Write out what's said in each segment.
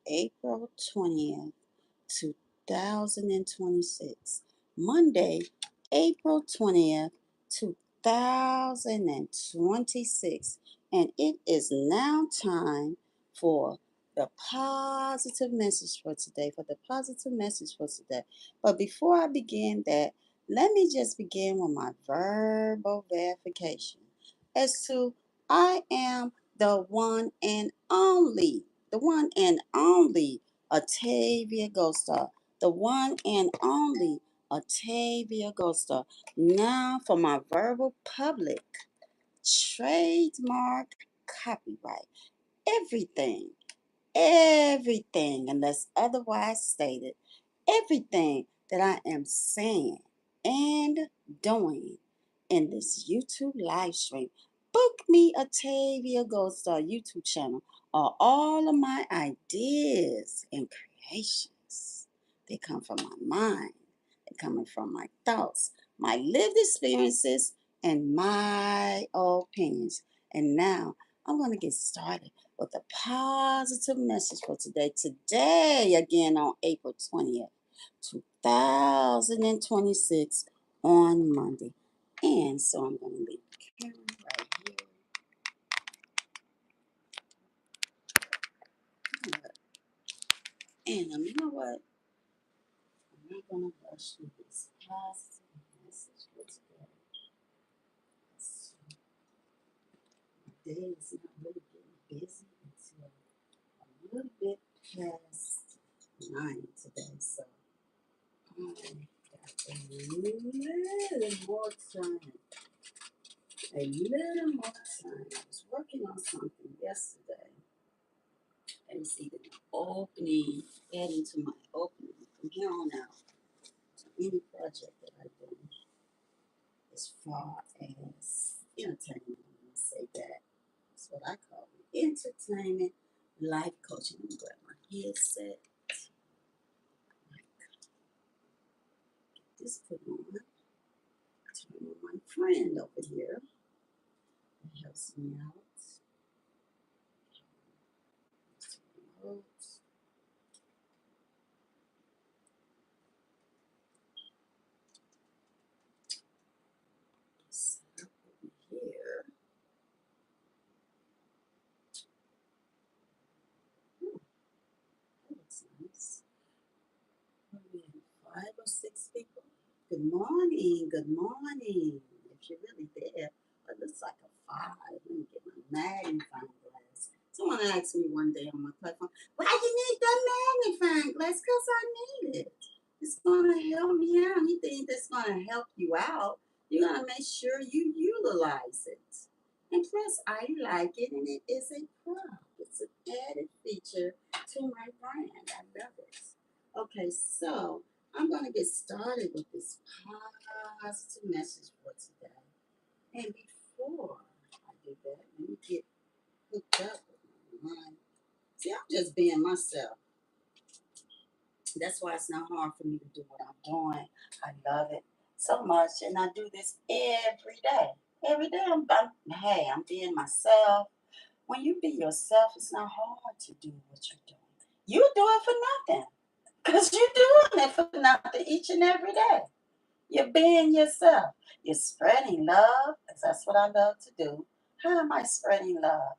April 20th, 2026. Monday, April 20th, 2026. And it is now time for the positive message for today. But before I begin that, let me just begin with my verbal verification as to I am the one and only Atavia Ghosta, the one and only Atavia Ghosta. Now for my verbal public trademark copyright. Everything, everything, unless otherwise stated, everything that I am saying and doing in this YouTube live stream. Book me Atavia Gold Star YouTube channel are all of my ideas and creations. They come from my mind. They're coming from my thoughts, my lived experiences, and my opinions. And now I'm going to get started with a positive message for today. Today, again on April 20th, 2026 on Monday. And so I'm going to leave the camera right here. And you know what? I'm not going to rush through this positive message for today. My day is not really getting busy until a little bit past 9 today. So I got a little more time. I was working on something yesterday. And it's either opening, adding to my opening from here on out to any project that I do as far as entertainment. I'm going to say that. That's what I call it. Entertainment, life coaching. I'm going to grab my headset. Get this put on. Turn on my friend over here. That helps me out. Set up over here. That looks nice. We have 5 or 6 people. Good morning. Good morning. If you're really there, it looks like a 5. Let me get my magnifying glass. Someone asked me one day on my platform, why you need that magnifying glass? Because I need it. It's going to help me out. Anything that's going to help you out, you got to make sure you utilize it. And plus, I like it, and it is a prop. It's an added feature to my brand. I love it. Okay, so I'm going to get started with this positive message for today. And before I do that, let me get hooked up with my mind. See, I'm just being myself. That's why it's not hard for me to do what I'm doing. I love it so much, and I do this every day. Every day I'm being myself. When you be yourself, it's not hard to do what you're doing. You do it for nothing. Because you're doing it for nothing each and every day. You're being yourself. You're spreading love, because that's what I love to do. How am I spreading love?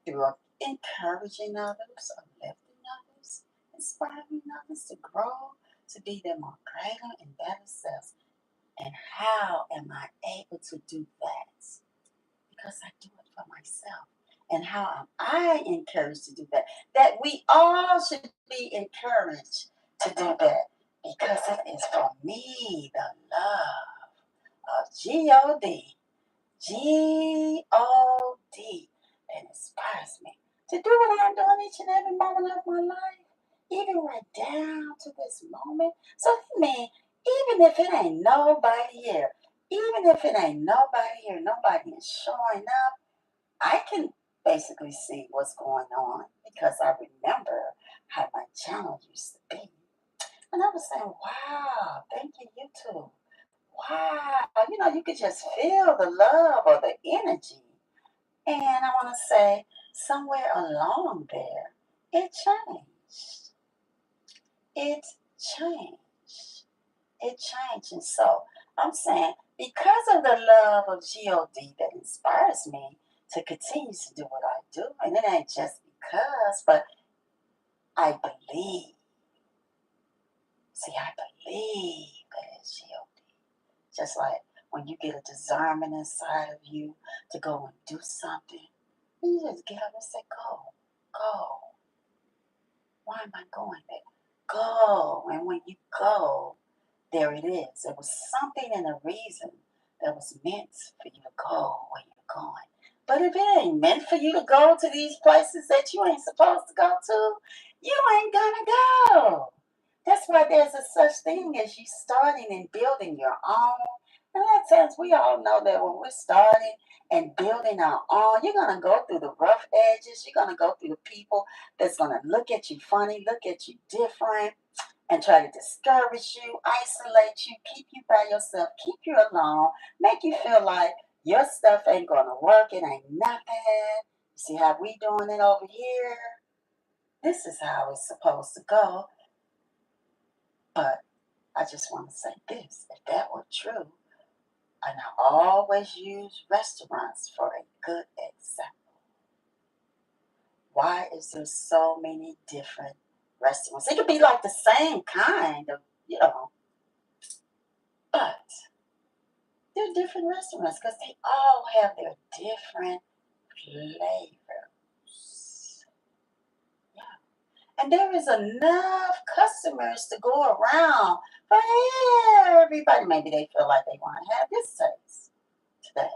Through encouraging others, uplifting others, inspiring others to grow, to be their more greater and better selves. And how am I able to do that? Because I do it for myself. And how am I encouraged to do that? That we all should be encouraged to do that. Because it is for me, the love of G-O-D. G-O-D. That inspires me to do what I'm doing each and every moment of my life. Even right down to this moment. So that means even if it ain't nobody here, nobody is showing up, I can basically see what's going on because I remember how my channel used to be. And I was saying, wow, thank you, YouTube. Wow, you could just feel the love or the energy. And I want to say, somewhere along there, it changed. It changed. It changed. And so I'm saying, because of the love of God that inspires me to continue to do what I do, and it ain't just because, but I believe. See, I believe that it's God. Just like when you get a discernment inside of you to go and do something, you just get up and say, go, go. Why am I going there? Go. And when you go, there it is. It was something and a reason that was meant for you to go where you're going. But if it ain't meant for you to go to these places that you ain't supposed to go to, you ain't gonna go. That's why there's a such thing as you starting and building your own. And a lot of times we all know that when we're starting and building our own, you're gonna go through the rough edges. You're gonna go through the people that's gonna look at you funny, look at you different, and try to discourage you, isolate you, keep you by yourself, keep you alone, make you feel like your stuff ain't gonna work, it ain't nothing. You see how we doing it over here? This is how it's supposed to go. But I just want to say this, if that were true, and I always use restaurants for a good example. Why is there so many different restaurants? It could be like the same kind of, but they're different restaurants because they all have their different flavors. Yeah. And there is enough customers to go around for everybody. Maybe they feel like they want to have this taste today.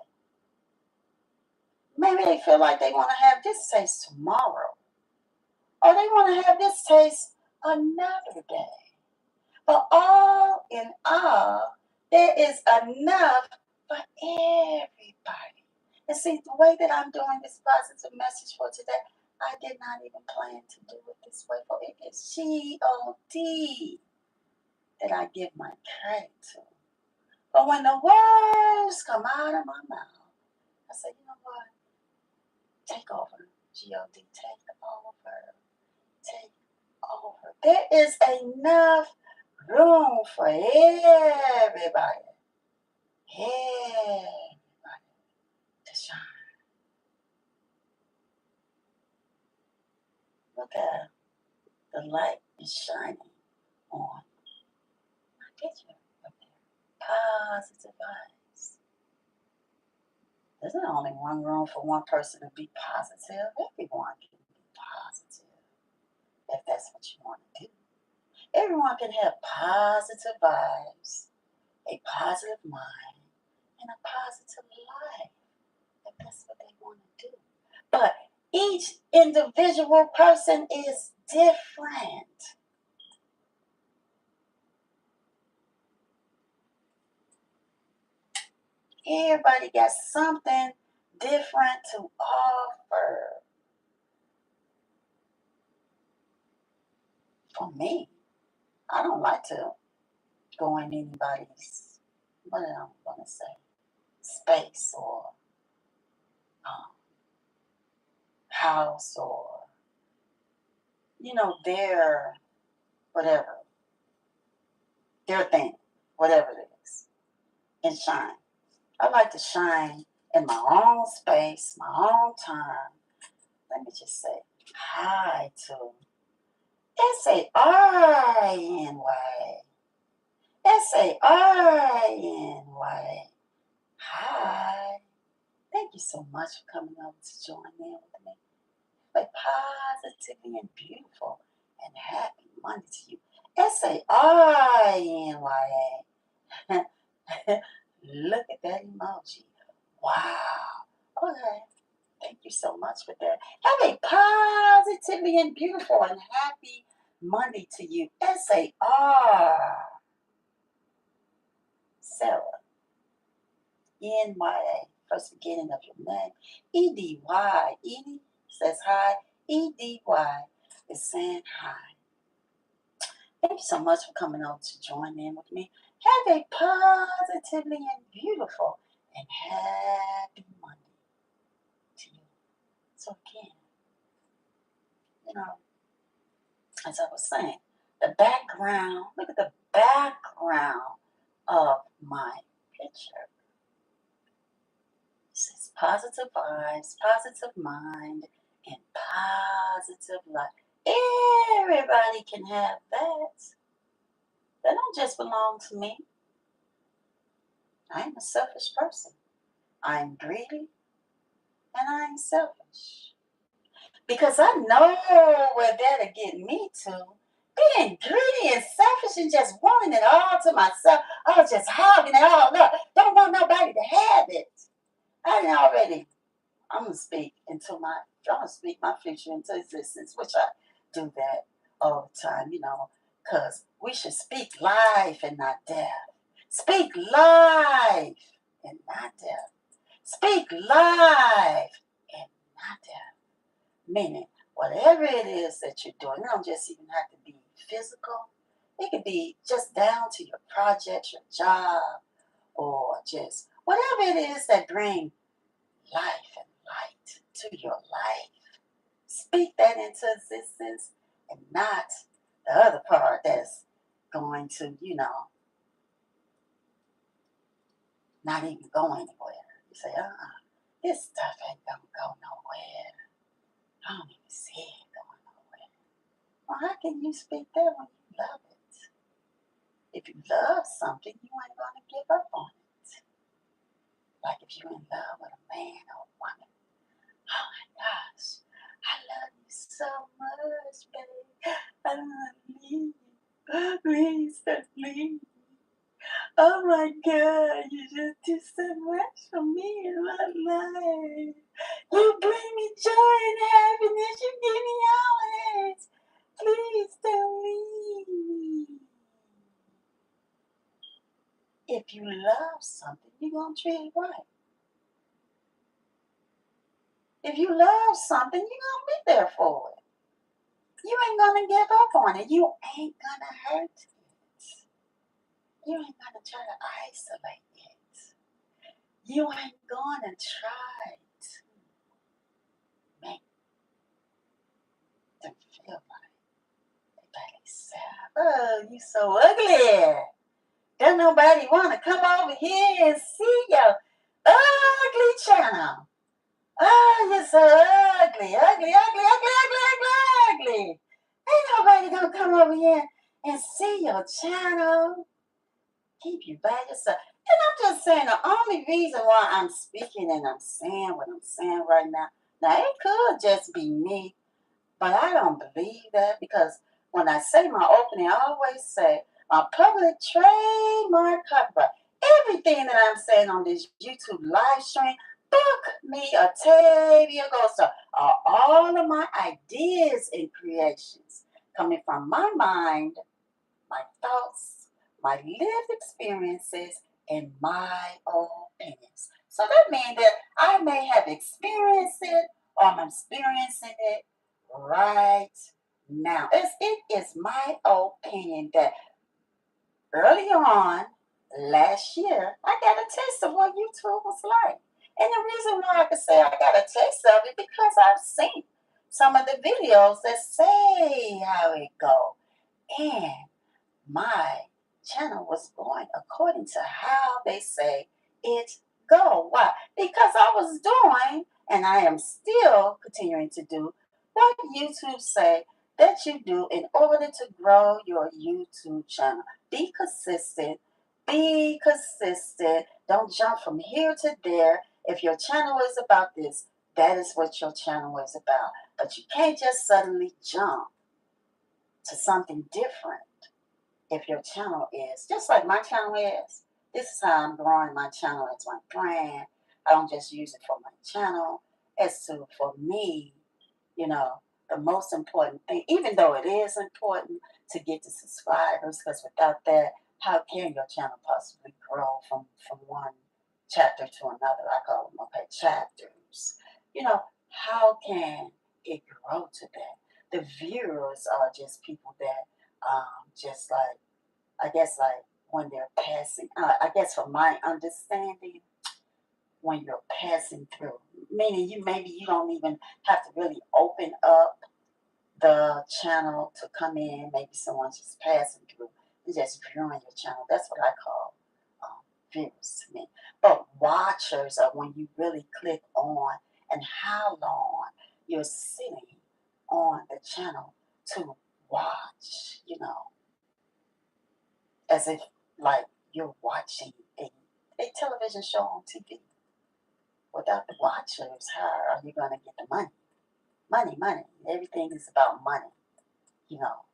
Maybe they feel like they want to have this taste tomorrow. Or they want to have this taste another day. But all in all, there is enough for everybody. And see, the way that I'm doing this positive message for today, I did not even plan to do it this way. For it is God that I give my credit to. But when the words come out of my mouth, I say, you know what? Take over, God. Take over. Take over. There is enough room for everybody. Everybody to shine. Look at the light is shining on my picture up there. Positive vibes. There's not only one room for one person to be positive. Everyone can be positive if that's what you want to do. Everyone can have positive vibes, a positive mind, and a positive life if that's what they want to do. But each individual person is different. Everybody got something different to offer. For me, I don't like to go in anybody's, what am I going to say, space or um, house or, their, whatever, their thing, whatever it is, and shine. I like to shine in my own space, my own time. Let me just say hi to Sarinya. Sarinya. Hi. Thank you so much for coming over to join in with me. But positively and beautiful and happy Monday to you. Sarinya. Look at that emoji. Wow. Okay. Thank you so much for that. Have a positively and beautiful and happy Monday to you. SAR. Sarah. Nya. First beginning of your name. EDY. Edie says hi. EDY is saying hi. Thank you so much for coming over to join in with me. Have a positively and beautiful and happy Monday to you. So again, as I was saying, the background, look at the background of my picture. It says positive vibes, positive mind, and positive life. Everybody can have that. They don't just belong to me. I'm a selfish person. I'm greedy and I'm selfish. Because I know where that'll get me to. Being greedy and selfish and just wanting it all to myself. I was just hogging it all up. Don't want nobody to have it. I done already. I'm gonna speak my future into existence, which I do that all the time, because we should speak life and not death. Speak life and not death. Speak life and not death. Meaning, whatever it is that you're doing, it don't just even have to be physical. It could be just down to your project, your job, or just whatever it is that brings life and light to your life. Speak that into existence and not the other part that's going to, not even go anywhere. You say, this stuff ain't gonna go nowhere. I don't even see it going nowhere. Well, how can you speak that when you love it? If you love something, you ain't gonna give up on it. Like if you're in love with a man or a woman. Oh my gosh, I love you so much, babe. I don't want to leave you. Please don't leave me. Oh my God, you just do so much for me in my life. You bring me joy and happiness. You give me all this. Please don't leave me. If you love something, you're going to treat it right. If you love something, you're going to be there for it. You ain't going to give up on it. You ain't going to hurt it. You ain't going to try to isolate it. You ain't going to try to make them feel like they sad. Oh, you so ugly. Don't nobody want to come over here and see your ugly channel. Oh, you're so ugly, ugly, ugly, ugly, ugly, ugly, ugly. Ain't nobody gonna come over here and see your channel. Keep you by yourself. And I'm just saying the only reason why I'm speaking and I'm saying what I'm saying right now it could just be me, but I don't believe that because when I say my opening, I always say my public trademark copyright. Everything that I'm saying on this YouTube live stream, book me Octavia Gosa, are all of my ideas and creations coming from my mind, my thoughts, my lived experiences, and my opinions. So that means that I may have experienced it or I'm experiencing it right now. It is my opinion that early on last year, I got a taste of what YouTube was like. And the reason why I could say I got a taste of it because I've seen some of the videos that say how it go. And my channel was going according to how they say it go. Why? Because I was doing, and I am still continuing to do, what YouTube say that you do in order to grow your YouTube channel. Be consistent. Be consistent. Don't jump from here to there. If your channel is about this, that is what your channel is about. But you can't just suddenly jump to something different if your channel is just like my channel is. This is how I'm growing my channel as my brand. I don't just use it for my channel. It's for me, the most important thing, even though it is important to get the subscribers, because without that, how can your channel possibly grow from one chapter to another? I call them chapters. How can it grow to that? The viewers are just people that just like, I guess, like when they're passing, I guess from my understanding, when you're passing through, meaning maybe you don't even have to really open up the channel to come in. Maybe someone's just passing through and just viewing your channel. That's what I call viewers to me. But watchers are when you really click on and how long you're sitting on the channel to watch, as if like you're watching a television show on TV. Without the watchers, how are you going to get the money? Money, money. Everything is about money, you know,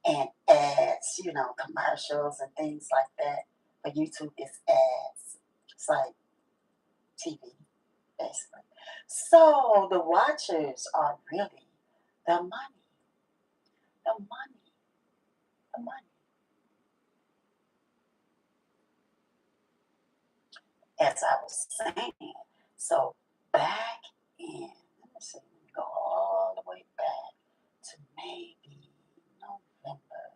and ads, commercials and things like that. But YouTube is ads. It's like TV, basically. So the watchers are really the money, the money, the money. As I was saying, so back in, let me see, let me go all the way back to maybe November.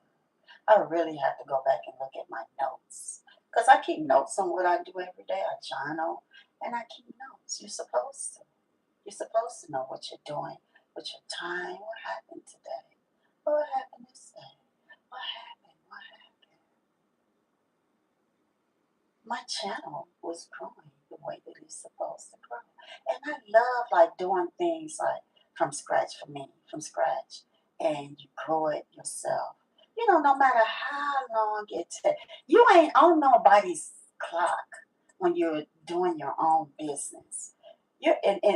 I really have to go back and look at my notes because I keep notes on what I do every day. I journal and I keep notes. You're supposed to. You're supposed to know what you're doing with your time. What happened today? What happened this day? What happened? What happened? My channel was growing the way that it's supposed to grow. And I love like doing things like from scratch for me, from scratch. And you grow it yourself. No matter how long it takes, you ain't on nobody's clock when you're doing your own business.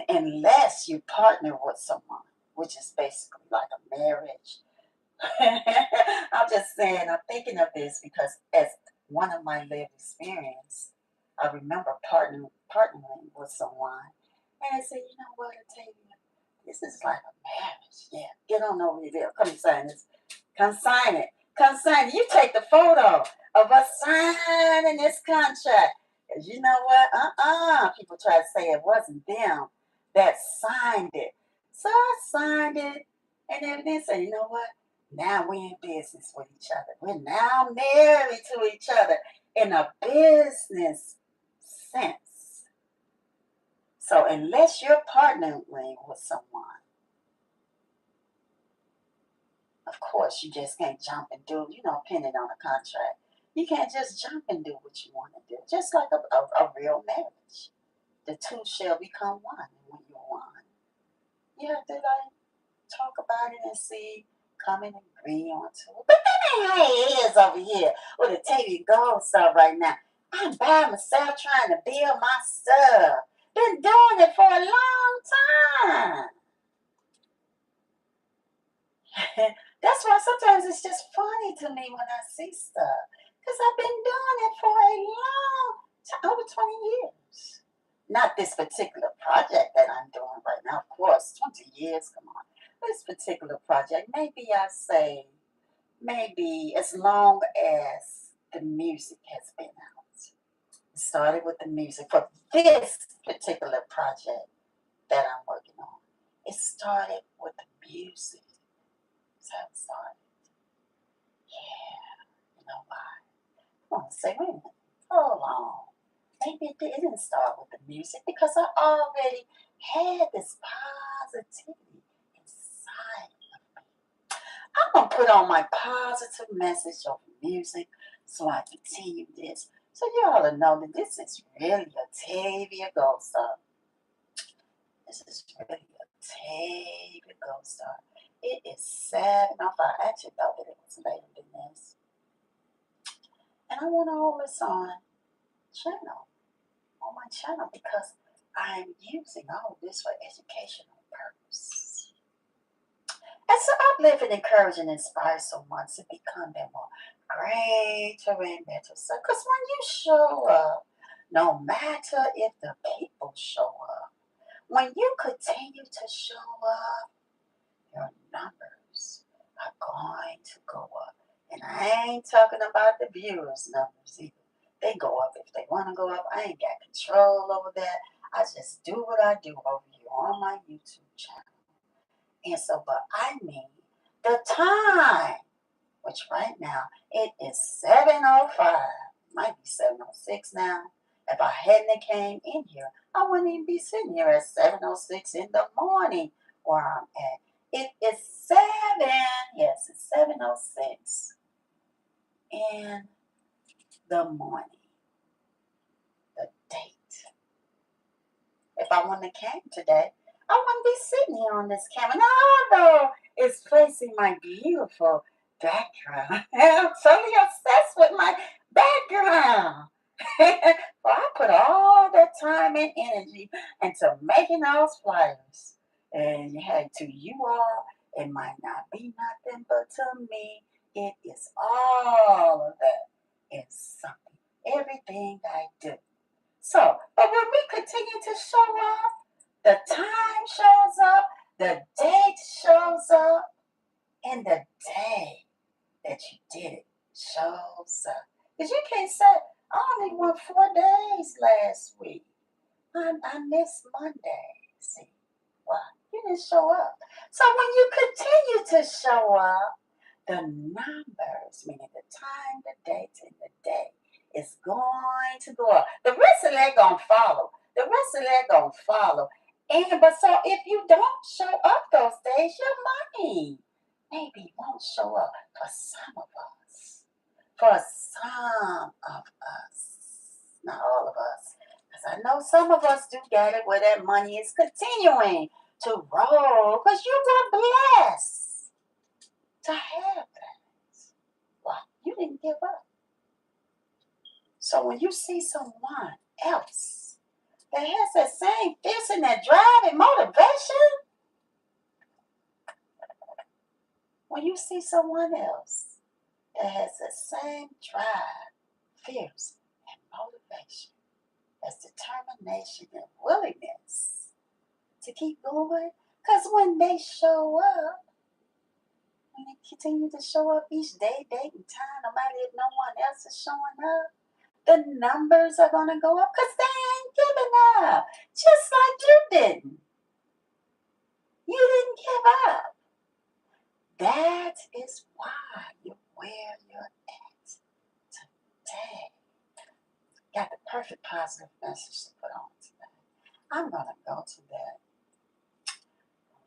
Unless you partner with someone, which is basically like a marriage. I'm just saying, I'm thinking of this because as one of my lived experience, I remember partnering with someone, and I said, you know what, Octavia, this is like a marriage. Yeah, get on over there. Come sign this. Come sign it. Come sign it. You take the photo of us signing this contract. Because you know what? People try to say it wasn't them that signed it. So I signed it and everything. So you know what? Now we're in business with each other. We're now married to each other in a business sense. So unless you're partnering with someone, of course, you just can't jump and do, depending on the contract. You can't just jump and do what you want to do, just like a real marriage. The two shall become one. And when you're one, you have to like talk about it and see, come and agree on to it. But that ain't how it is over here with the TV Gold stuff right now. I'm by myself trying to build my stuff. Been doing it for a long time. That's why sometimes it's just funny to me when I see stuff. Because I've been doing it for a long time, over 20 years. Not this particular project that I'm doing right now, of course, 20 years, come on. This particular project, maybe I say, maybe as long as the music has been out. It started with the music for this particular project that I'm working on. It started with the music. That's how it started. Yeah, you know why? I want to say, wait a minute, hold on. Maybe it didn't start with the music because I already had this positivity inside. I'm going to put on my positive message over music so I continue this. So you all know that this is really Octavia Goldstar. This is really Octavia Goldstar. It is 7:05. I actually thought that it was later than this. And I want to hold this on my channel because I'm using all this for educational purpose. And so I live and encourage and inspire someone to become their more greater and better self. Because when you show up, no matter if the people show up, when you continue to show up, your numbers are going to go up. And I ain't talking about the viewers' numbers either. They go up if they want to go up. I ain't got control over that. I just do what I do over here on my YouTube channel. And so, but I mean, the time, which right now it is 7:05, might be 7:06 now. If I hadn't came in here, I wouldn't even be sitting here at 7:06 in the morning where I'm at. It is 7:06 in the morning. The date. If I wouldn't have came today, I wouldn't be sitting here on this camera. Now, although it's facing my beautiful background, I'm totally obsessed with my background. Well, I put all that time and energy into making those flyers. And hey, to you all, it might not be nothing, but to me, it is all of that is something. Everything I do. So, but when we continue to show up, the time shows up, the date shows up, and the day that you did it shows up. Because you can't say, I only went 4 days last week. I missed Monday. See, why? You didn't show up. So when you continue to show up, the numbers, meaning the time, the date, and the day, is going to go up. The rest of that gonna follow. The rest of that gonna follow. And but so if you don't show up those days, your money maybe won't show up for some of us. For some of us. Not all of us. Because I know some of us do get it where that money is continuing to roll because you were blessed to have that. Why? You didn't give up. So when you see someone else that has that same fierce and that drive and motivation, when you see someone else that has the same drive, fierce, and motivation, as determination and willingness to keep going, because when they show up, when they continue to show up each day, date, and time, no matter if no one else is showing up, the numbers are going to go up because they ain't giving up. Just like you didn't. You didn't give up. That is why you're where you're at today. Got the perfect positive message to put on today. I'm going to go to that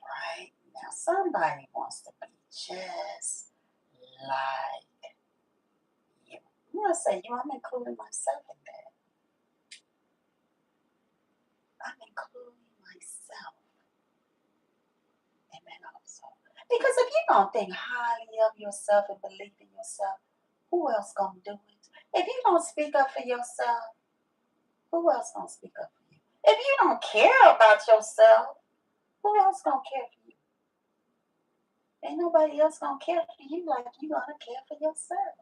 right now. Somebody wants to be just like you. I'm going to say you. I'm including myself in that. I'm including myself in that also. Because if you don't think highly of yourself and believe in yourself, who else gonna do it? If you don't speak up for yourself, who else gonna speak up for you? If you don't care about yourself, who else gonna care for you? Ain't nobody else gonna care for you like you gonna care for yourself.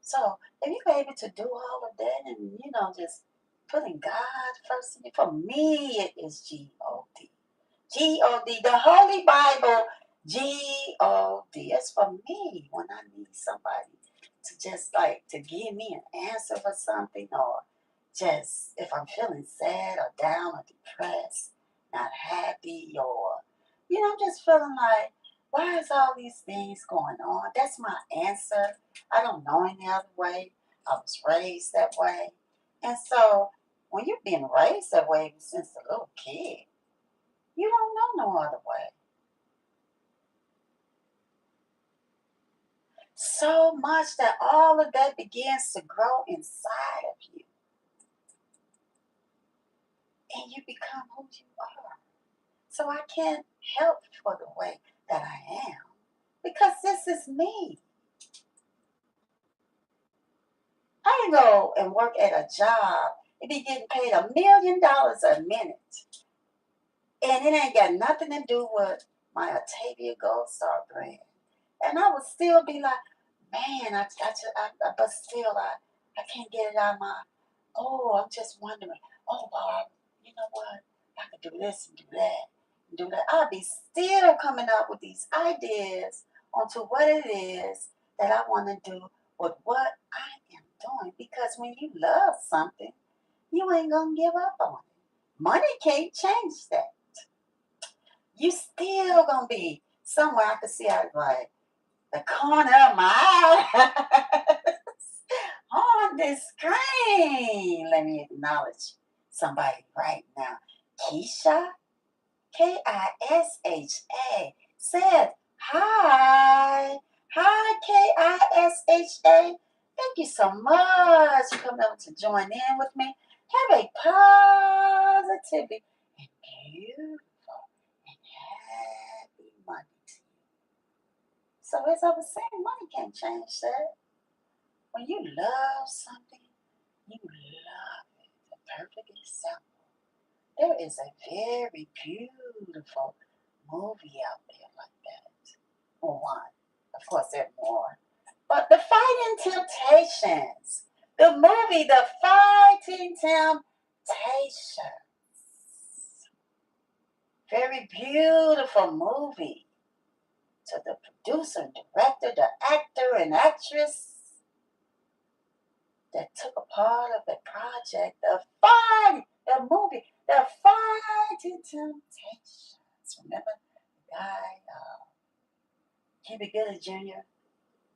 So if you're able to do all of that and just putting God first in you, for me it is G-O-D. G-O-D, the Holy Bible, G-O-D. It's for me when I need somebody to just like to give me an answer for something, or just if I'm feeling sad or down or depressed, not happy, or I'm just feeling like, why is all these things going on? That's my answer. I don't know any other way. I was raised that way. And so when you've been raised that way since a little kid, you don't know no other way. So much that all of that begins to grow inside of you. And you become who you are. So I can't help for the way that I am. Because this is me. I can go and work at a job and be getting paid $1 million a minute. And it ain't got nothing to do with my Octavia Gold Star brand. And I would still be like, man, but still, I can't get it out of my, I'm just wondering, Bob, you know what? I could do this and do that and do that. I'll be still coming up with these ideas onto what it is that I want to do with what I am doing. Because when you love something, you ain't going to give up on it. Money can't change that. You still going to be somewhere I can see out like the corner of my eye on this screen. Let me acknowledge somebody right now. Keisha, Kisha, said, hi. Hi, Kisha. Thank you so much for coming over to join in with me. Have a positive and beautiful and happy Monday to you. So as I was saying, money can't change that. When you love something, you love it. The perfect example. There is a very beautiful movie out there like that. Well, one. Of course, there are more. But The Fighting Temptations. The movie The Fighting Temptations. Very beautiful movie. To the producer, director, the actor, and actress that took a part of the project, the movie, The Fighting Temptations. Remember the guy, Cuba Gooding Jr.?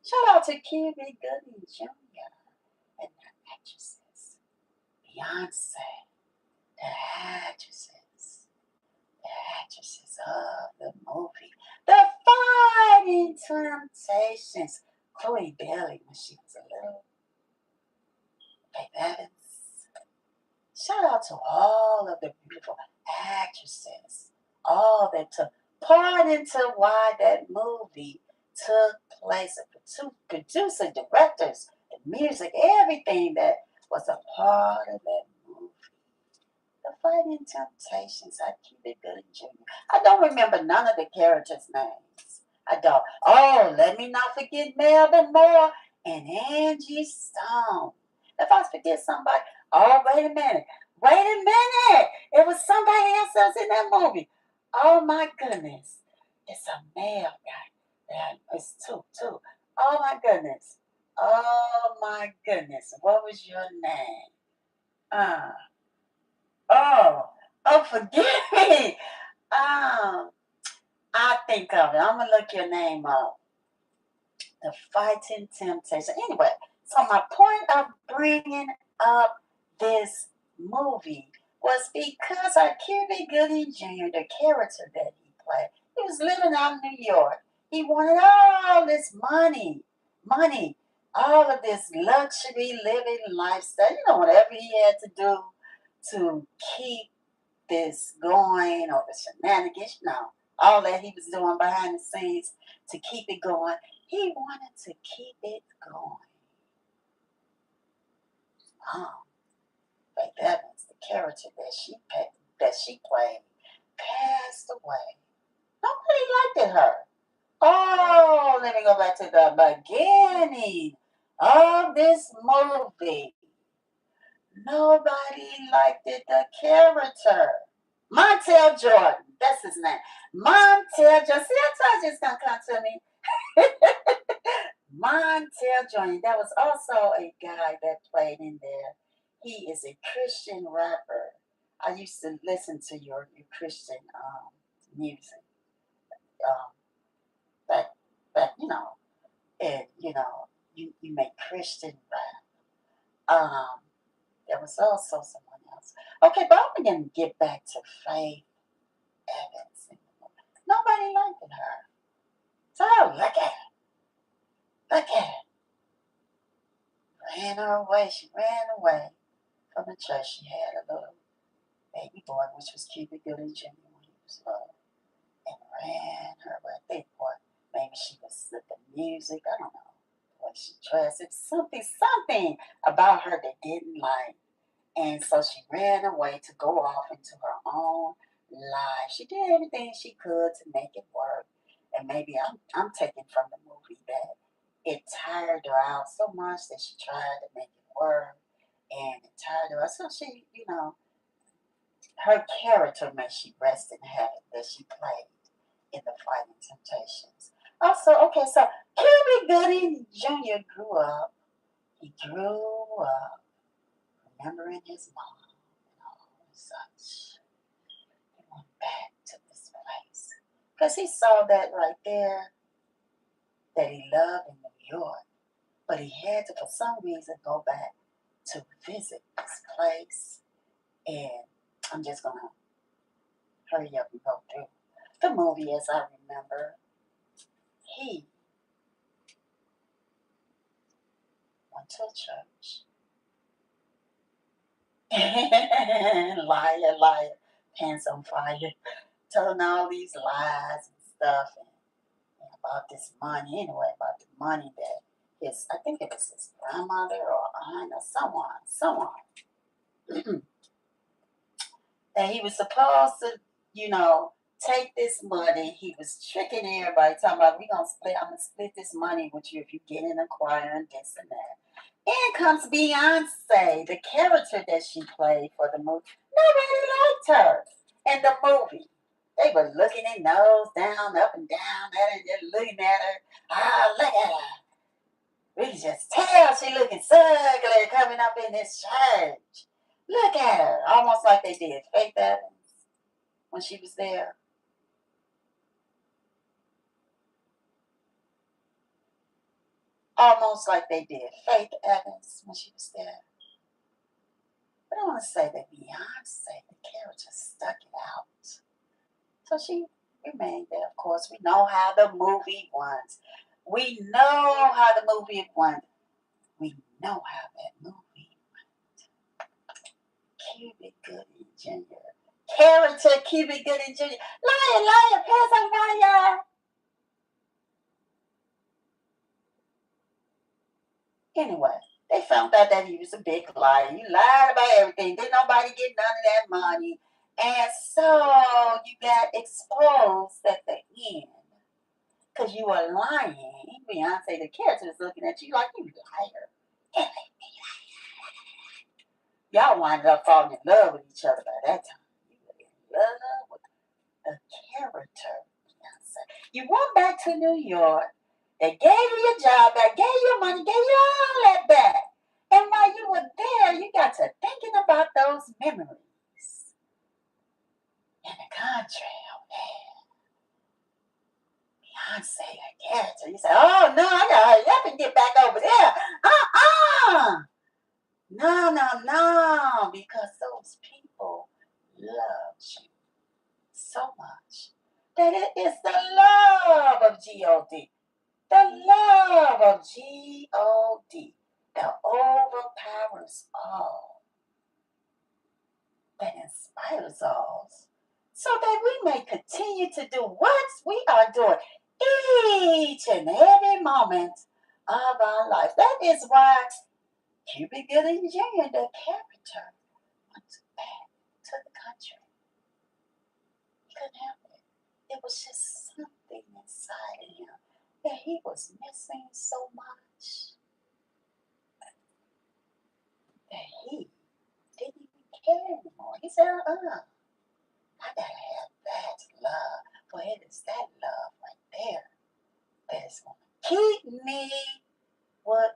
Shout out to Cuba Gooding Jr. and the actresses, Beyonce, the actresses, the actresses of the movie, The Fighting Temptations. Chloe Bailey when she was a little Faith Evans. Shout out to all of the beautiful actresses, all that took part into why that movie took place. The producer, directors, the music, everything that was a part of that movie. The Fighting Temptations. I keep it good and Junior. I don't remember none of the characters' names. I don't. Oh, let me not forget Melvin Moore and Angie Stone. If I forget somebody, oh, wait a minute. Wait a minute. It was somebody else that was in that movie. Oh, my goodness. It's a male guy. Yeah, it's two. Oh, my goodness. Oh, my goodness. What was your name? Uh, oh, forgive me. Um, I think of it. I'm gonna look your name up. The Fighting Temptation. Anyway, so my point of bringing up this movie was because our Cuba Gooding Jr., the character that he played, he was living out in New York. He wanted all this money, all of this luxury living lifestyle. Whatever he had to do to keep this going or the shenanigans, all that he was doing behind the scenes to keep it going. He wanted to keep it going. Oh, Faith Evans, the character that she played, passed away. Nobody liked her. Oh, let me go back to the beginning of this movie. Nobody liked it, the character. Montel Jordan, that's his name. Montel Jordan. See, I told you it's going to come to me. Montel Jordan. That was also a guy that played in there. He is a Christian rapper. I used to listen to your Christian music. Um, but and you make Christian rap. There was also someone else. Okay, but I'm gonna get back to Faith Evans. Nobody liked her. So look at her. Look at her. Ran her away. She ran away from the church. She had a little baby boy, which was Cuba Gooding Jr. when he was little, and ran her away. I think what maybe she was with the music. I don't know. The way she dressed. It's something about her they didn't like. And so she ran away to go off into her own life. She did everything she could to make it work. And maybe I'm taking from the movie that it tired her out so much that she tried to make it work. And it tired her out. So her character, may she rest in heaven, that she played in The Fighting Temptations. Also, okay, so Cuba Gooding Jr. grew up. He grew up remembering his mom and all and such. He went back to this place because he saw that right there that he loved in New York, but he had to, for some reason, go back to visit this place. And I'm just gonna hurry up and go through. the movie as I remember, he went to church. Liar, liar, pants on fire, telling all these lies and stuff and about this money. Anyway, about the money that I think it was his grandmother or aunt or someone, that he was supposed to, you know, take this money. He was tricking everybody, talking about I'm gonna split this money with you if you get in a choir and this and that. In comes Beyonce, the character that she played for the movie. Nobody liked her in the movie. They were looking their nose down, up and down at her, just looking at her. Ah, look at her. We can just tell she looking ugly coming up in this church. Look at her. Almost like they did Faith Evans when she was there. Almost like they did Faith Evans when she was there. But I want to say that Beyonce, the character, stuck it out. So she remained there. Of course, we know how the movie went. We know how the movie went. We know how that movie went. Cubic Gooding Jr. Character Cubic Gooding Jr. Liar, liar, pass on fire. Anyway, they found out that he was a big liar. He lied about everything. Didn't nobody get none of that money. And so you got exposed at the end because you were lying. Beyonce, the character, is looking at you like you liar. Y'all winded up falling in love with each other by that time. You were in love with the character, Beyonce. You went back to New York. They gave you your job back, gave you your money, gave you all that back. And while you were there, you got to thinking about those memories in the country. Oh, man. Beyonce, the character. You say, oh, no, I got to hurry up and get back over there. No, no, no. Because those people loved you so much that it is the love of God. The love of God that overpowers all, that inspires all, so that we may continue to do what we are doing each and every moment of our life. That is why Cubic Gooding Jr., the character, went back to the country. He couldn't help it. It was just something inside of him that he was missing so much that he didn't even care anymore. He said, I gotta have that love. For it is that love right there that is going to keep me with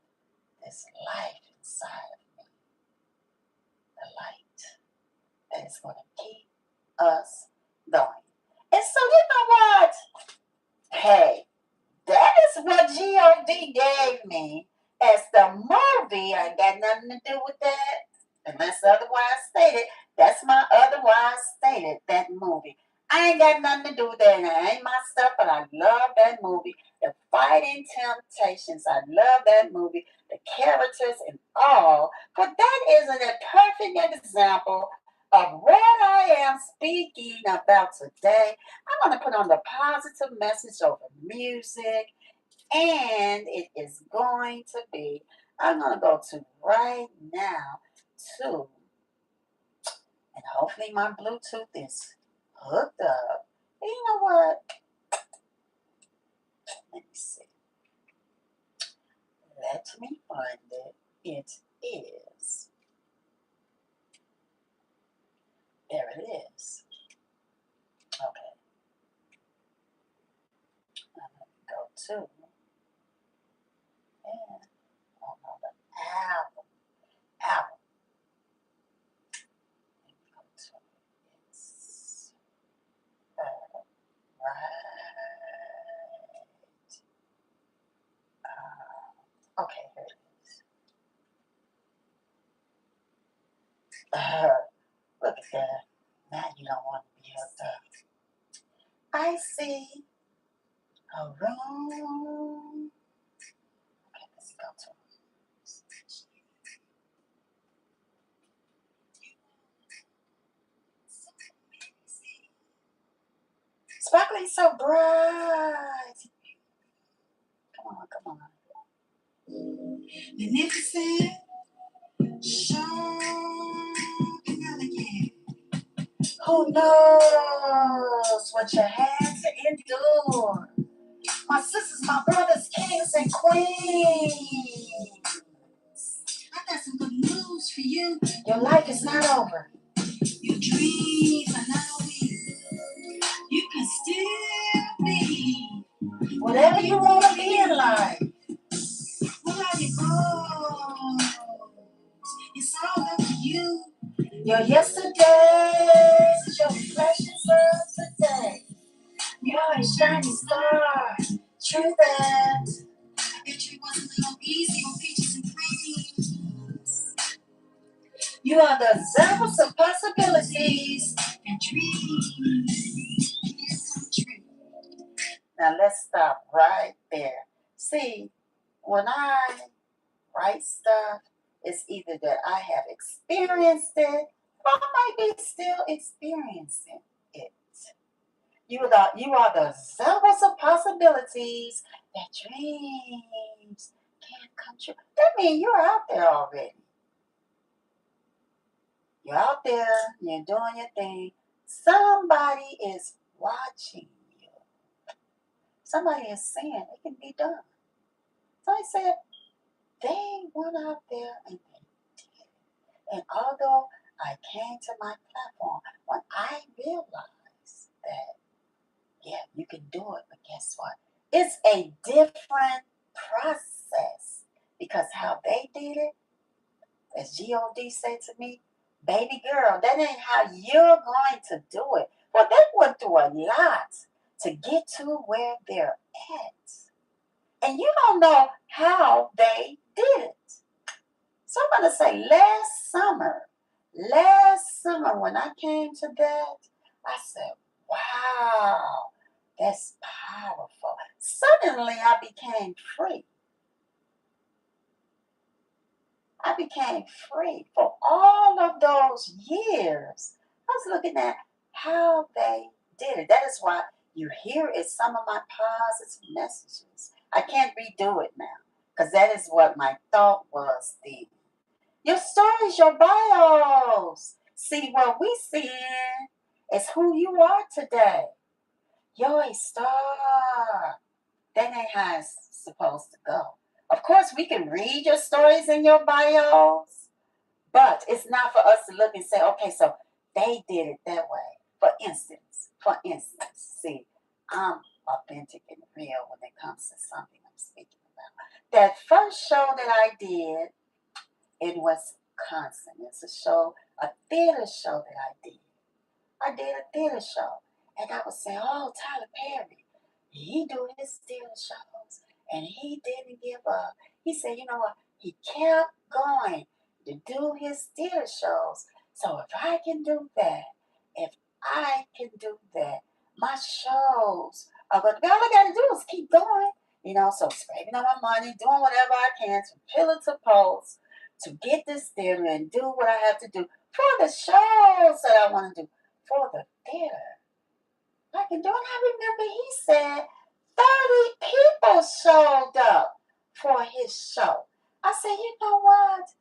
this life inside of me. The light that is going to keep us going. And so, you know what? Hey, that is what God gave me as the movie. I ain't got nothing to do with that. Unless otherwise stated. That's my otherwise stated, that movie. I ain't got nothing to do with that. And it ain't my stuff, but I love that movie. The Fighting Temptations. I love that movie. The characters and all. But that is a perfect example of what I am speaking about today. I'm going to put on the positive message over music. And it is going to be, I'm going to go to right now to, and hopefully my Bluetooth is hooked up. And you know what? Let me see. Let me find it. It is. There it is. Okay. I'm going to go to, and oh no, the album. Album. Let me go to it's right. Okay, here it is. Look at that. Now you don't want to be hooked up. I I see a room. Okay, let's go to sparkling so bright. Come on. Magnificent, strong, and elegant. Who knows what you had to endure? My sisters, my brothers, kings and queens. I got some good news for you. Your life is not over. Your dreams are not weak. You can still be whatever you want to be in life. What are your goals? It's all up to you. Your yesterdays is your reflections of today. You're a shining star. True that. Victory wasn't so easy on peaches and cream. You are the examples of possibilities and dreams come true. Now let's stop right there. See, when I write stuff, it's either that I have experienced it or I might be still experiencing it. You are the examples of possibilities that dreams can come true. That means you're out there already. You're out there, you're doing your thing. Somebody is watching you. Somebody is saying it can be done. Somebody said they went out there and they did. And although I came to my platform, when I realized that, yeah, you can do it, but guess what? It's a different process because how they did it, as God said to me, baby girl, that ain't how you're going to do it. Well, they went through a lot to get to where they're at. And you don't know how they did it. So I'm going to say last summer when I came to that, I said, wow, that's powerful. Suddenly I became free. I became free for all of those years. I was looking at how they did it. That is why you hear is some of my positive messages. I can't redo it now because that is what my thought was then. Your stories, your bios. See, what we see is who you are today. You're a star. That ain't how it's supposed to go. Of course, we can read your stories in your bios, but it's not for us to look and say, okay, so they did it that way. For instance, see, I'm authentic and real when it comes to something I'm speaking about. That first show that I did in Wisconsin, it's a theater show that I did. I did a theater show, and I was saying, oh, Tyler Perry, he do his theater shows, and he didn't give up. He said, you know what? He kept going to do his theater shows. So if I can do that, if I can do that, my shows are going to, all I got to do is keep going. So scraping up my money, doing whatever I can to pillar to post to get this theater and do what I have to do for the shows that I want to do for the theater. I can do it. I remember he said 30 people showed up for his show. I said, you know what?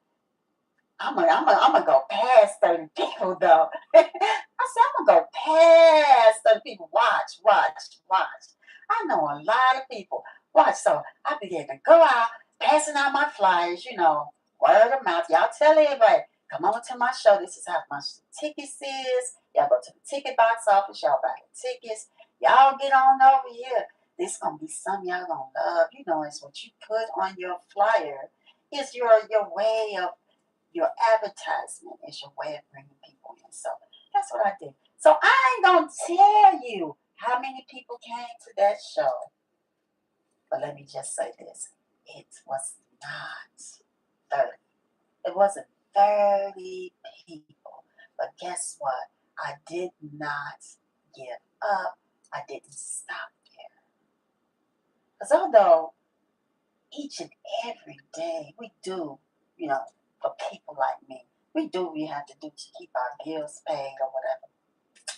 I'm gonna go past 30 people though. I said, I'm gonna go past 30 people. Watch. I know a lot of people. Watch. So I began to go out, passing out my flyers, word of mouth. Y'all tell everybody, come on to my show. This is how much the tickets is. Y'all go to the ticket box office. Y'all buy the tickets. Y'all get on over here. This gonna be something y'all gonna love. It's what you put on your flyer. It's your way of your advertisement is your way of bringing people in. So that's what I did. So I ain't gonna tell you how many people came to that show, but let me just say this: it was not 30. It wasn't 30 people. But guess what? I did not give up. I didn't stop there. Because although each and every day we do, for people like me, we do what we have to do to keep our bills paid or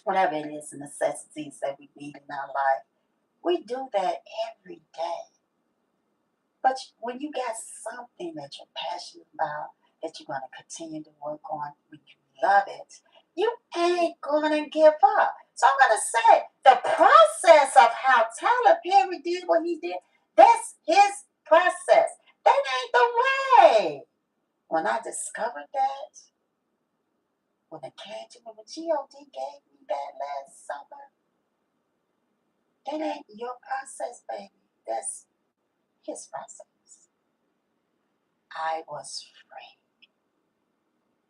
whatever it is, the necessities that we need in our life. We do that every day. But when you got something that you're passionate about, that you're going to continue to work on, when you love it, you ain't going to give up. So I'm going to say the process of how Tyler Perry did what he did, that's his process. That ain't the way. When I discovered that, when it came to me, when G.O.D. gave me that last summer, that ain't your process, baby. That's his process. I was free.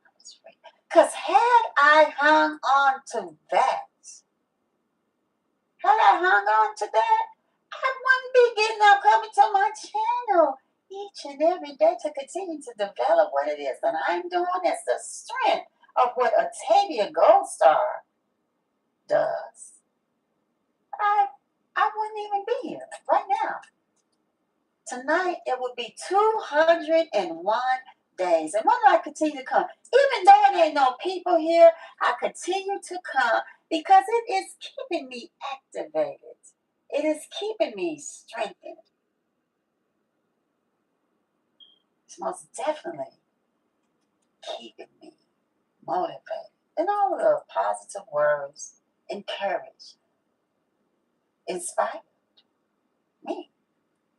I was free. Because had I hung on to that, I wouldn't be getting up coming to my channel each and every day to continue to develop what it is that I'm doing. It's the strength of what Octavia Goldstar does. I wouldn't even be here right now. Tonight it would be 201 days. And when do I continue to come? Even though there ain't no people here, I continue to come because it is keeping me activated. It is keeping me strengthened. It's most definitely keeping me motivated. And all the positive words encourage, inspire me.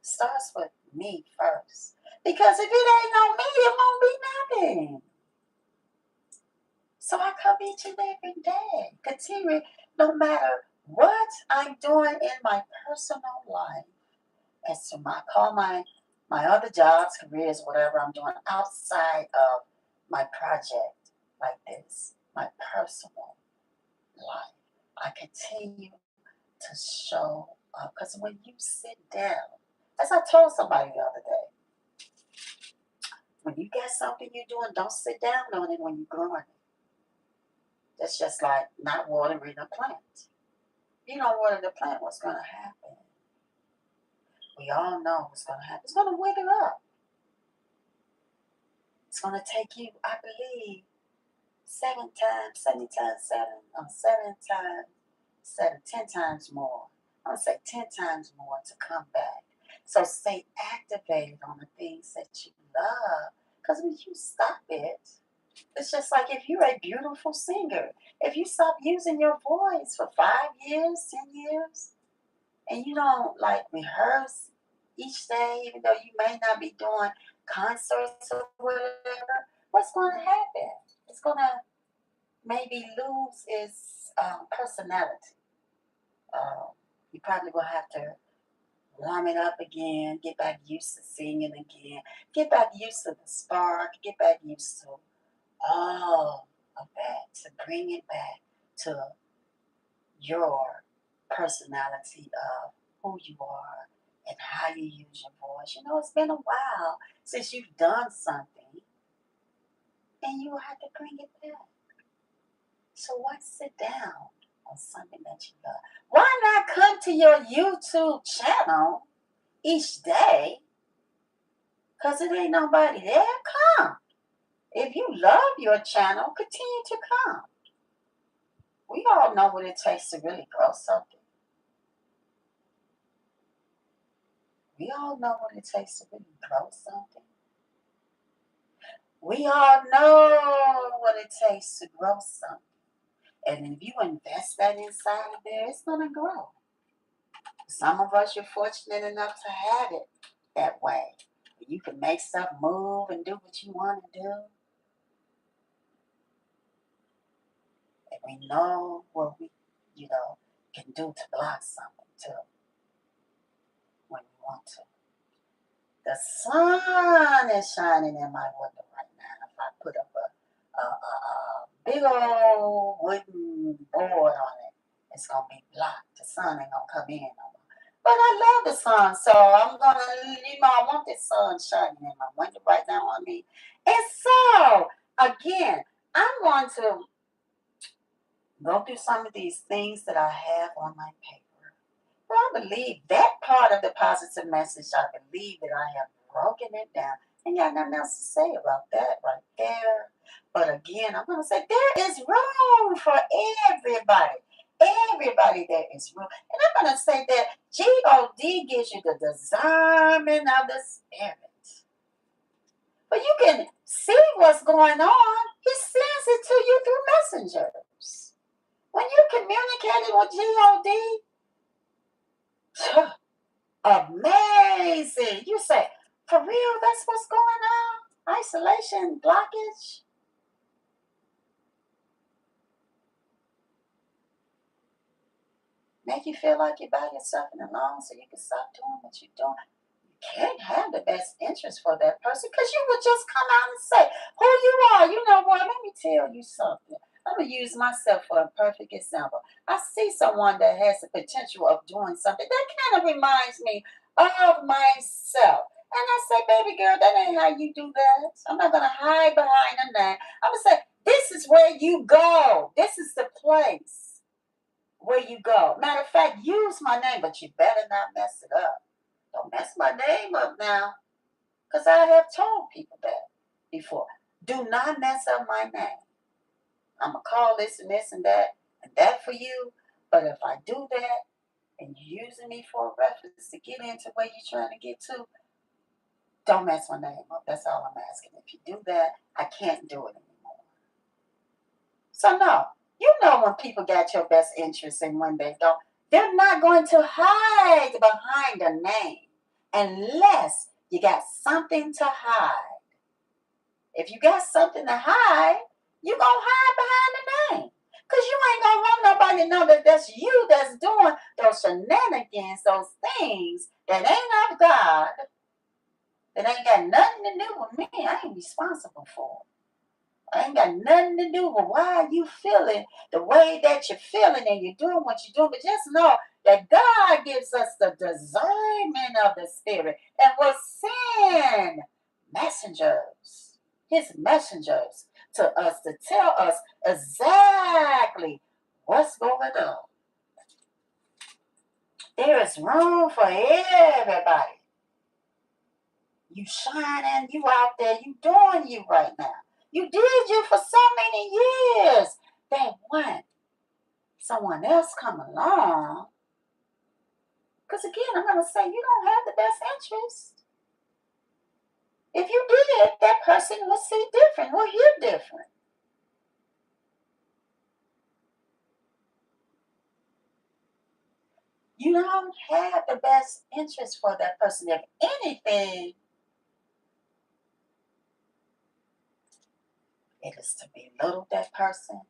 Starts with me first. Because if it ain't no me, it won't be nothing. So I come each and every day, continue, no matter what I'm doing in my personal life, as to my other jobs, careers, whatever I'm doing outside of my project like this, my personal life. I continue to show up. Because when you sit down, as I told somebody the other day, when you got something you're doing, don't sit down on it when you're growing it. That's just like not watering a plant. You don't water the plant, what's going to happen? We all know what's going to happen. It's going to wither up. It's going to take you, I believe, 7 times, 10 times more. I'm going to say 10 times more to come back. So stay activated on the things that you love. Because when you stop it, it's just like if you're a beautiful singer, if you stop using your voice for 5 years, 10 years, and you don't like rehearse each day, even though you may not be doing concerts or whatever, what's going to happen? It's going to maybe lose its personality. You probably will have to warm it up again, get back used to singing again, get back used to the spark, get back used to all of that, to bring it back to your personality of who you are and how you use your voice. It's been a while since you've done something and you have to bring it back. So why sit down on something that you love? Why not come to your YouTube channel each day? Because it ain't nobody there. Come. If you love your channel, continue to come. We all know what it takes to really grow something. We all know what it takes to really grow something. We all know what it takes to grow something. And if you invest that inside of there, it's going to grow. Some of us, you're fortunate enough to have it that way. You can make stuff move and do what you want to do. And we know what we, can do to block something too when we want to. The sun is shining in my window right now. If I put up a big old wooden board on it, it's going to be blocked. The sun ain't going to come in no more. But I love the sun, so I'm going to, I want this sun shining in my window right now on me. And so, again, I'm going to go through some of these things that I have on my paper. Well, I believe that part of the positive message, I believe that I have broken it down. Ain't got nothing else to say about that right there. But again, I'm going to say there is room for everybody. Everybody, there is room. And I'm going to say that God gives you the discernment of the Spirit. But you can see what's going on. He sends it to you through messengers. When you communicating with God, amazing. You say, for real, that's what's going on? Isolation, blockage. Make you feel like you're by yourself and alone so you can stop doing what you're doing. Can't have the best interest for that person because you would just come out and say who you are. You know what? Let me tell you something. I'm going to use myself for a perfect example. I see someone that has the potential of doing something that kind of reminds me of myself. And I say, baby girl, that ain't how you do that. I'm not going to hide behind a name. I'm going to say, this is where you go. This is the place where you go. Matter of fact, use my name, but you better not mess it up. Don't mess my name up now. Because I have told people that before. Do not mess up my name. I'm going to call this and that for you. But if I do that and you're using me for a reference to get into where you're trying to get to, don't mess my name up. That's all I'm asking. If you do that, I can't do it anymore. So no, you know when people got your best interests and when they don't, they're not going to hide behind a name unless you got something to hide. If you got something to hide, you're going to hide behind the name. Because you ain't going to want nobody to know that that's you that's doing those shenanigans, those things that ain't of God, that ain't got nothing to do with me. I ain't responsible for it. I ain't got nothing to do with why you feeling the way that you're feeling and you're doing what you're doing. But just know that God gives us the discernment of the Spirit and will send messengers, His messengers to us to tell us exactly what's going on. There is room for everybody. You shining, you out there, you doing you right now. You did you for so many years. That when someone else come along, because again, I'm going to say you don't have the best interest. If you did, that person will see different, will hear different. You don't have the best interest for that person. If anything, it is to belittle that person,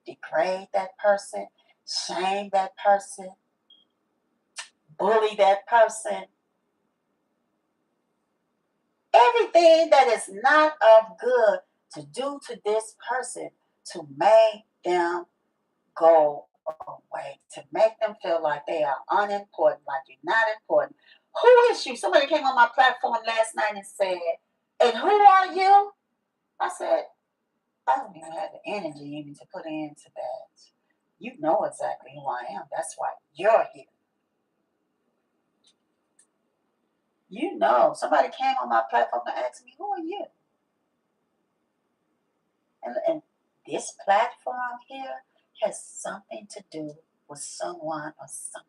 degrade that person, shame that person, bully that person. Everything that is not of good to do to this person to make them go away, to make them feel like they are unimportant, like you're not important. Who is you? Somebody came on my platform last night and said, and who are you? I said, I don't even have the energy even to put into that. You know exactly who I am. That's why you're here. You know, somebody came on my platform and asked me, who are you? And this platform here has something to do with someone or something.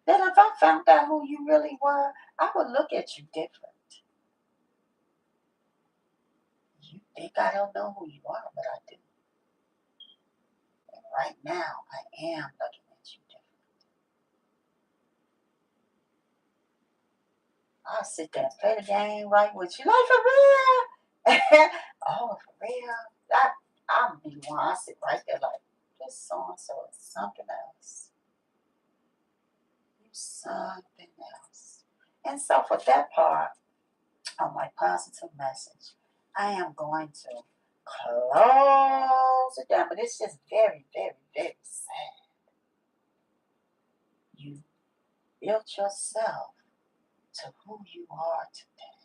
That if I found out who you really were, I would look at you different. You think I don't know who you are, but I do. And right now, I am looking at you different. I'll sit there and play the game right with you. Like, for real? Oh, for real? I'll be one. I sit right there like, this so-and-so is something else. You something else. And so for that part of my positive message, I am going to close it down. But it's just very, very, very sad. You built yourself to who you are today.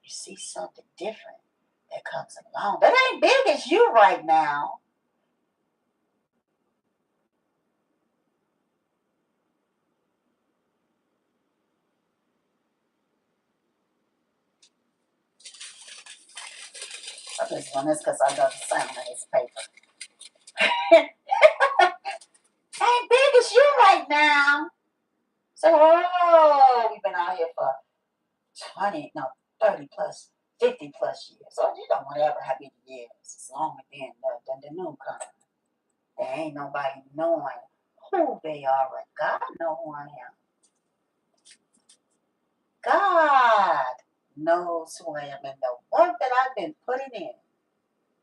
You see something different that comes along. That ain't big as you right now. his one. That's because I know the sound of his paper. I ain't big as you right now. So, oh, we've been out here for 30 plus, 50 plus years. So you don't want to ever have any years. It's longer than the new kind. There ain't nobody knowing who they are. Right? God know who I am. God knows who I am and the work that I've been putting in.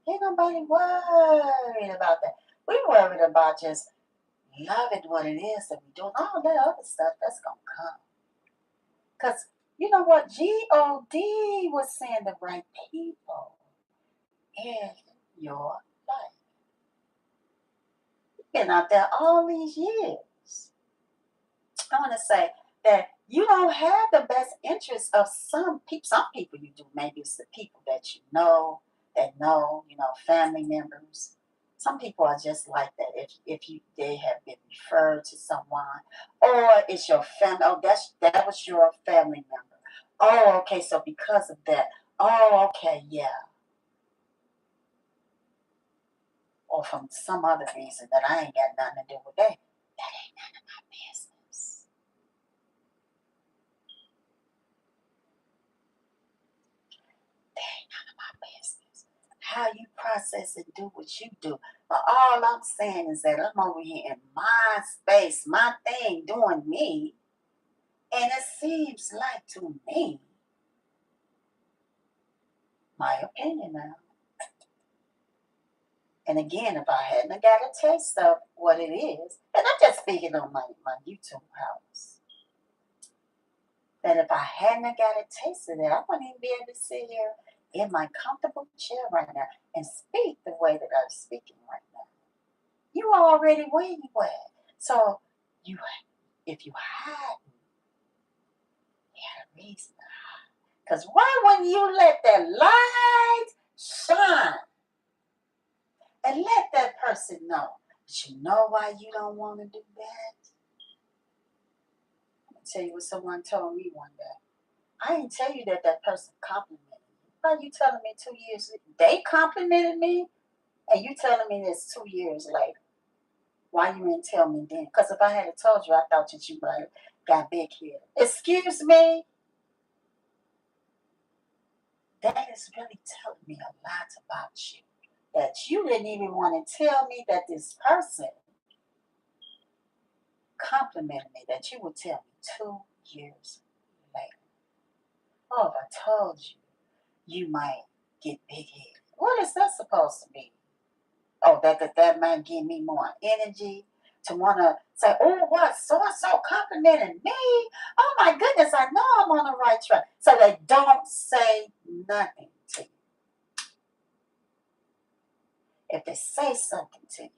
Ain't nobody worried about that. We worried about just loving what it is that we do. All that other stuff that's gonna come. Cause you know what? God was saying the right people in your life. You've been out there all these years. I want to say that you don't have the best interest of some people. Some people you do. Maybe it's the people that you know, family members. Some people are just like that. If they have been referred to someone, or it's your family. Oh, that was your family member. Oh, okay. So because of that, oh, okay, yeah. Or from some other reason that I ain't got nothing to do with that. That ain't none of my business. That ain't none of my business. How you process and do what you do. But all I'm saying is that I'm over here in my space, my thing, doing me. And it seems like to me, my opinion now. And again, if I hadn't got a taste of what it is, and I'm just speaking on my YouTube house, that if I hadn't got a taste of that, I wouldn't even be able to sit here in my comfortable chair right now and speak the way that I'm speaking right now. You already where you at. So you, if you hadn't, you had a reason to hide. Because why wouldn't you let that light shine and let that person know? But you know why you don't want to do that? I'm going to tell you what someone told me one day. I didn't tell you that person complimented me. Why are you telling me 2 years? They complimented me, and you telling me this 2 years later. Why you didn't tell me then? Because if I had told you, I thought that you might have got big headed. Excuse me? That is really telling me a lot about you. That you didn't even want to tell me that this person complimented me, that you would tell me 2 years later. Oh, if I told you, you might get big headed. What is that supposed to be? Oh, that might give me more energy to want to say, oh, what, so-and-so complimented me. Oh, my goodness, I know I'm on the right track. So they don't say nothing to you. If they say something to you,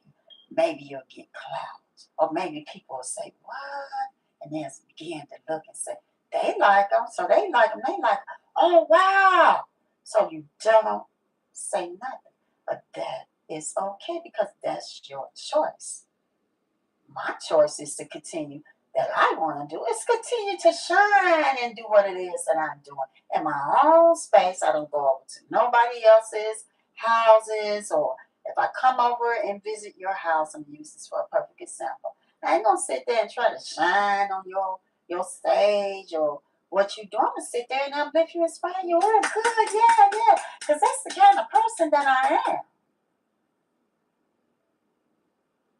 maybe you'll get clouds. Or maybe people will say, what? And then begin to look and say, they like them, so they like them. They like, oh, wow. So you don't say nothing. But that is okay because that's your choice. My choice is to continue that I want to do is continue to shine and do what it is that I'm doing in my own space. I don't go over to nobody else's houses, or if I come over and visit your house, I'm using this for a perfect example. I ain't gonna sit there and try to shine on your stage or what you do. I'm gonna sit there and uplift you, inspire you. Oh, good, yeah, because that's the kind of person that I am.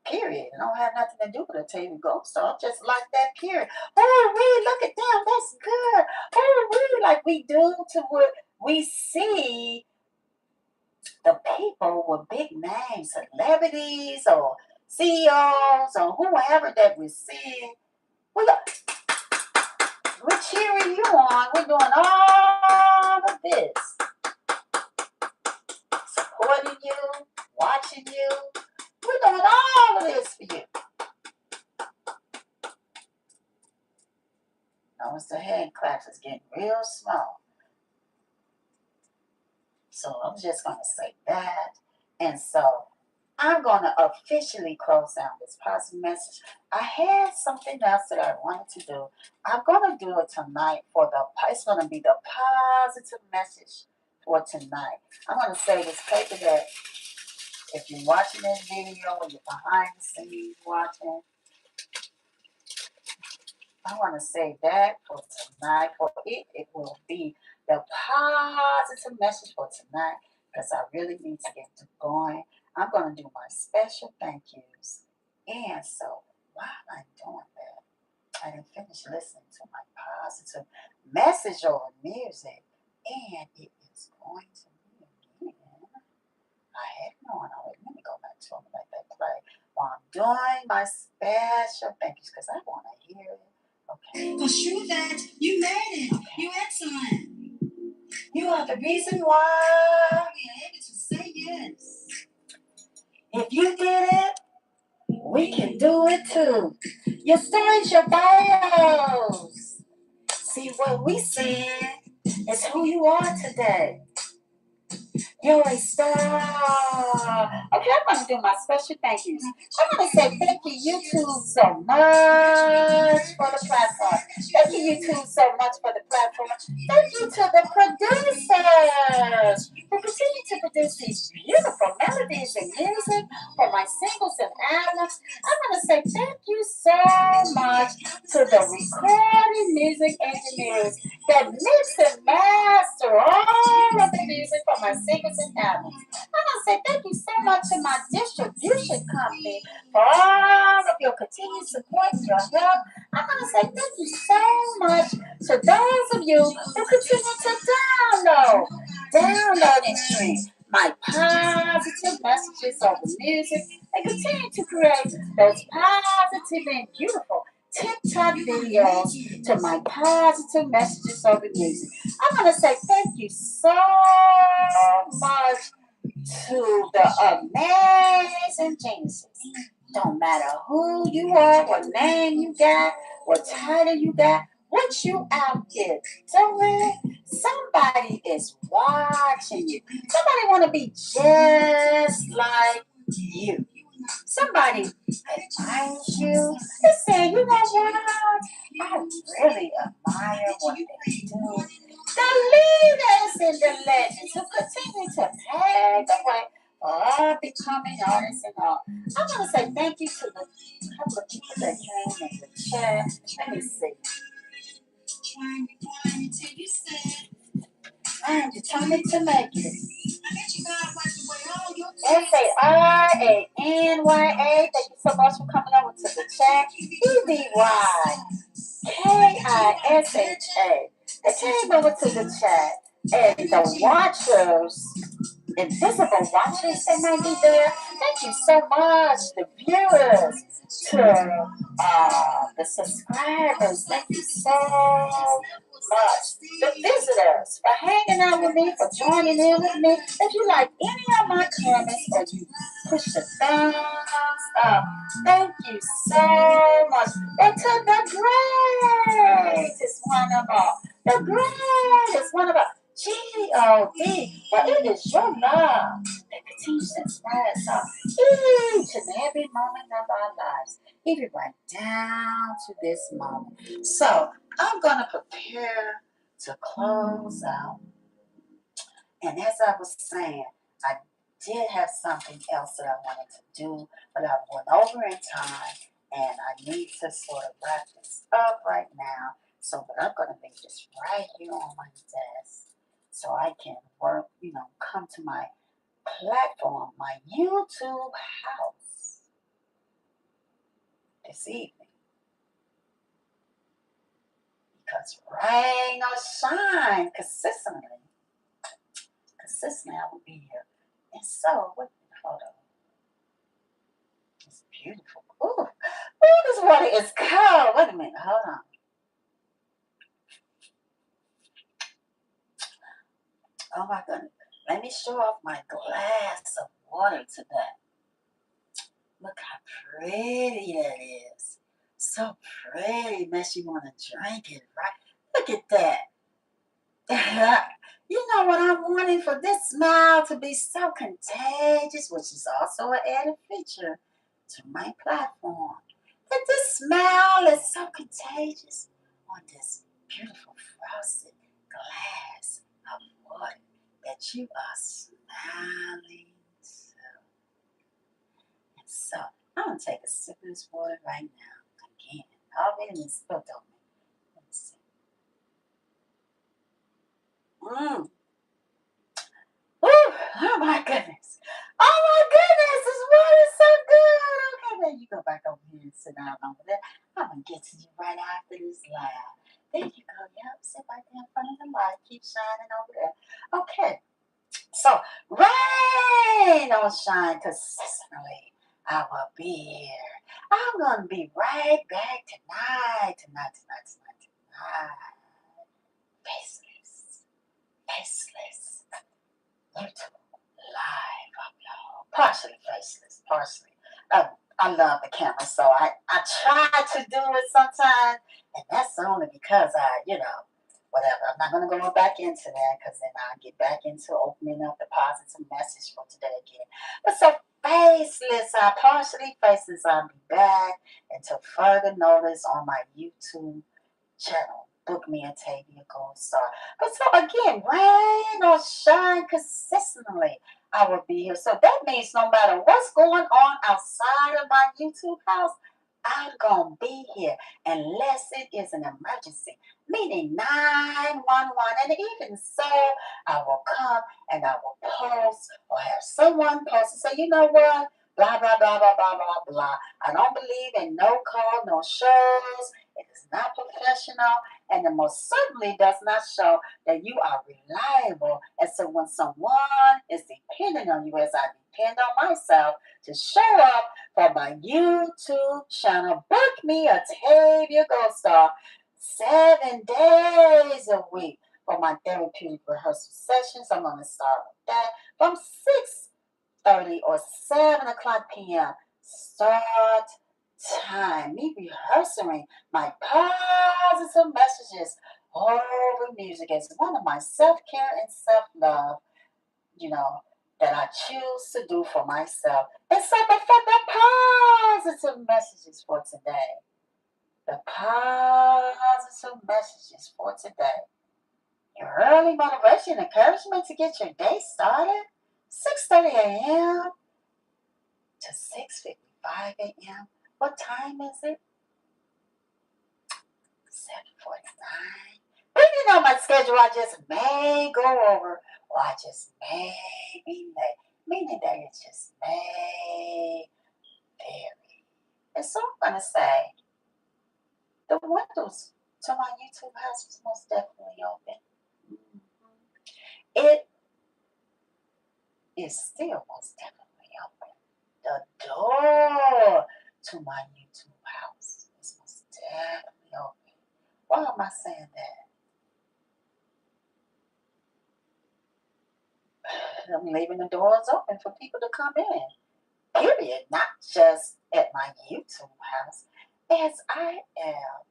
Period. It don't have nothing to do with a TV ghost. So I'm just like that, period. Oh, we look at them. That's good. Oh, we like we do to what we see the people with big names, celebrities or CEOs or whoever that we see. We're cheering you on. We're doing all of this. Supporting you, watching you. We're doing all of this for you. Notice the hand claps is getting real small. So I'm just going to say that. And so I'm going to officially close down this positive message. I had something else that I wanted to do. I'm going to do it tonight it's going to be the positive message for tonight. I'm going to say this paper that if you're watching this video or you're behind the scenes watching, I want to say that for tonight. For it will be the positive message for tonight because I really need to get to going. I'm going to do my special thank yous. And so while I'm doing that, I didn't finish listening to my positive message over music. And it is going to be again. I had known already. Let me go back to it, let that play while I'm doing my special thank yous because I want to hear it. Okay. Because true that you made it. Okay. You excellent. You are the reason why. We are able to say yes. If you did it, we can do it too. Your stories, your bios. See, what we see is who you are today. You're a star. Okay, I'm going to do my special thank yous. I'm going to say thank you, YouTube, so much for the platform. Thank you, YouTube, so much for the platform. Thank you to the producers who continue to produce these beautiful melodies and music for my singles and albums. I'm going to say thank you so much to the recording music engineers that mix and master all of the music for my singles and albums. I'm going to say thank you so much to my distribution company for all of your continued support and your help. I'm going to say thank you so much to those of you who continue to download and stream my positive messages over music and continue to create those positive and beautiful TikTok videos to my positive messages over music. I'm going to say thank you so much to the amazing geniuses. Don't matter who you are, what name you got, what title you got, what you out there doing. Somebody is watching you. Somebody want to be just like you. Somebody admires you. They say, you know what? I really admire what they do. The leaders and the legends who continue to pave the way for all becoming artists and all. I'm going to say thank you to the couple of people that came in the chat. Let me see. I'm determined to make it. SARANYA, thank you so much for coming over to the chat. EBYKISHA, they came over to the chat. And the watchers, invisible watchers that might be there, thank you so much. The viewers, to the subscribers, thank you so much. The visitors for hanging out with me, for joining in with me. If you like any of my comments or you push the thumbs up, thank you so much. And to the greatest one of all, the greatest one of all, G-O-D. Well, it is your love that continues to inspire us all each and every moment of our lives, even right down to this moment. So I'm going to prepare to close out. And as I was saying, I did have something else that I wanted to do, but I went over in time, and I need to sort of wrap this up right now. So, but I'm going to leave this right here on my desk so I can work, come to my platform, my YouTube house this evening. Because rain or shine consistently, I will be here. And so, hold on. It's beautiful. Ooh, this water is cold. Wait a minute, hold on. Oh my goodness. Let me show off my glass of water today. Look how pretty that is. So pretty, makes you want to drink it, right? Look at that. You know what I'm wanting for this smile to be so contagious, which is also an added feature to my platform. That this smile is so contagious on this beautiful frosted glass of water that you are smiling too. And so I'm gonna take a sip of this water right now. Again, already spilled on me. Let me see. Mmm. Woo! Oh my goodness. Oh my goodness, this water's so good. Okay, then you go back over here and sit down over there. I'm gonna get to you right after this live. There you go. Yep, sit right there in front of the light. Keep shining over there. Okay. So rain or shine consistently. I will be here. I'm gonna be right back tonight. Faceless. Faceless. YouTube live upload. Partially faceless, partially. I love the camera, so I try to do it sometimes, and that's only because whatever. I'm not going to go back into that because then I'll get back into opening up the positive message for today again. But so faceless, partially faceless, I'll be back until further notice on my YouTube channel. Book me a Tavia Gold Star. But so again, rain or shine consistently, I will be here. So that means no matter what's going on outside of my YouTube house, I'm going to be here unless it is an emergency, meaning 911. And even so, I will come and I will post or have someone post and say, you know what? Blah, blah, blah, blah, blah, blah, blah. I don't believe in no call, no shows. It is not professional, and it most certainly does not show that you are reliable. And so when someone is depending on you, as I depend on myself, to show up for my YouTube channel, book me a Tavia Gold Star 7 days a week for my therapeutic rehearsal sessions. I'm going to start with that from 6:30 or 7 o'clock p.m. Start time. Me rehearsing my positive messages over music is one of my self-care and self-love, that I choose to do for myself. And so for the positive messages for today. The positive messages for today. Your early motivation, encouragement to get your day started. 6:30 a.m. to 6:55 a.m. What time is it? 7:49. Depending on my schedule, I just may go over or I just may be late. Meaning that it just may vary. And so I'm going to say the windows to my YouTube house is most definitely open. It is still most definitely open. The door to my YouTube house is most definitely open. Why am I saying that? I'm leaving the doors open for people to come in. Period. Not just at my YouTube house, as I am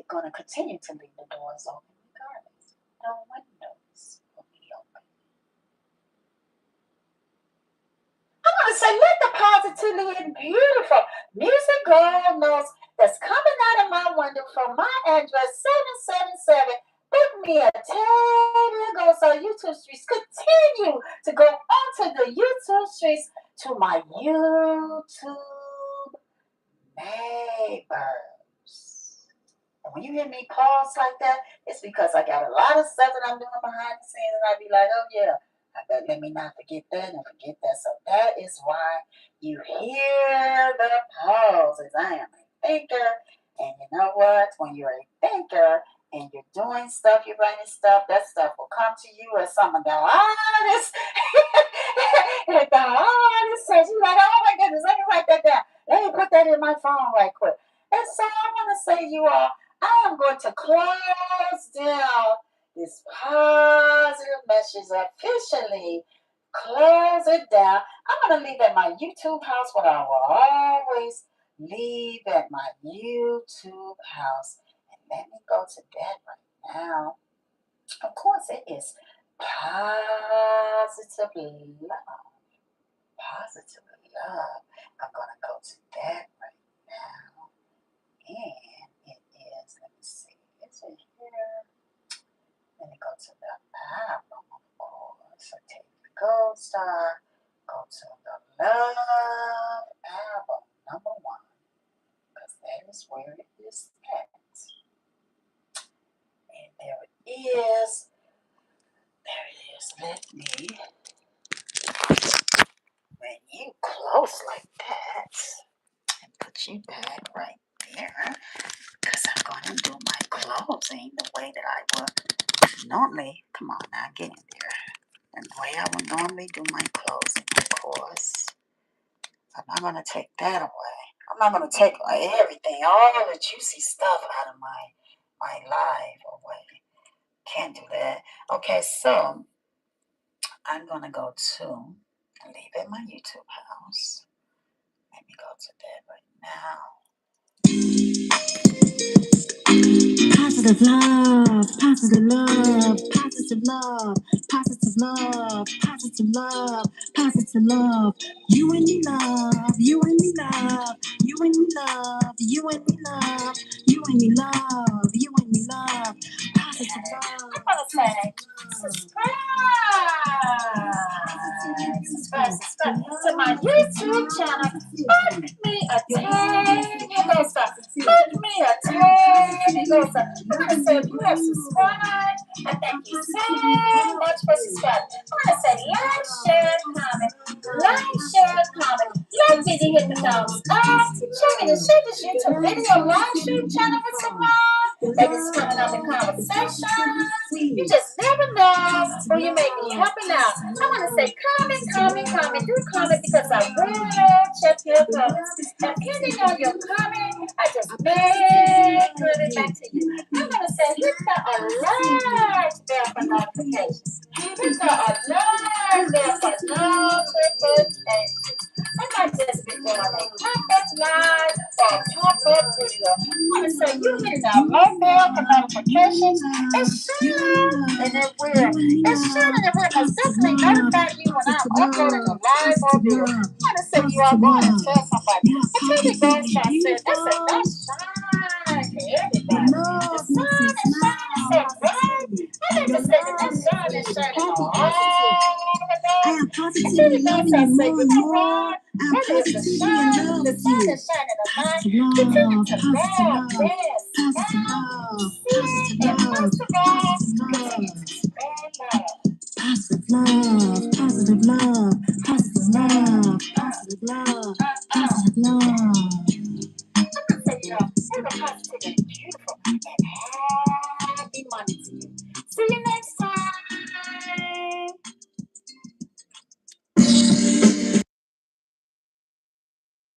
going to continue to leave the doors open regardless. The windows will be open. I'm going to say, let the positivity and beautiful music God knows that's coming out of my window from my address 777. Book me a Tavia Gold Star YouTube streets. Continue to go onto the YouTube streets to my YouTube neighbors. And when you hear me pause like that, it's because I got a lot of stuff that I'm doing behind the scenes, and I be like, oh yeah, let me not forget that and forget that. So that is why you hear the pauses. I am a thinker, and you know what? When you're a thinker and you're doing stuff, you're writing stuff, that stuff will come to you as some of the honest, and the honest says, you're like, oh my goodness, let me write that down. Let me put that in my phone right quick. And so I want to say to you all, I am going to close down this positive message officially. Close it down. I'm going to leave at my YouTube house what I will always leave at my YouTube house. And let me go to that right now. Of course, it is positive love. Positive love. I'm going to go to that right now. And it is, let me see, is it here? co-star, go to the Love album, number 1, because that is where it is at. And there it is. There it is. Let me, when you close like that, and put you back right there, because I'm going to do my closing the way that I would normally. Come on now, get in there. And the way I would normally do my closing, of course. I'm not going to take that away. I'm not going to take everything, all the juicy stuff out of my live away. Can't do that. Okay, so I'm going to go to leave at my YouTube house. Let me go to that right now. Positive love, positive love, positive love, positive love, positive love, positive love. You and me love, you and me love, you and me love, you and me love, you and me love, you and me love. Positive love. I'm gonna say subscribe to my YouTube channel. Put me a tiny go stop. Put me a tiny go stop. I'm gonna say if you have subscribed, I thank you so much for subscribing. I'm gonna say like, share, comment, like, share, comment. Like me to hit the thumbs up. Show me to share this YouTube video live stream channel with someone that is coming up in conversation. You just never know who you may be helping out. I'm gonna say comment, comment, comment. Do comment because I will check your comments. Depending on your comment, I just may put it back to you. I'm gonna say hit the alert bell for notifications. Hit the alert bell for notifications. I might just be doing a pop-up live or a pop-up video. I'm gonna say you hit the alert bell for notifications. It's share, and it will. It's share, and it will most definitely notify you when I'm uploading a live or video. I'm gonna say you are going to tell somebody. I tell you, guys, I said that's a nice shine to everybody. The sun is shining so bright. I need to say that that sun is shining all the day. I tell you, guys, I say, you know what? Whether it's the sun is shining at night, continue to love, rest, smile, see, and most of all, continue to spread love. Positive love, positive love, positive love, positive love, positive love. I'm gonna say, y'all, have a positive and beautiful and happy Monday to you. See you next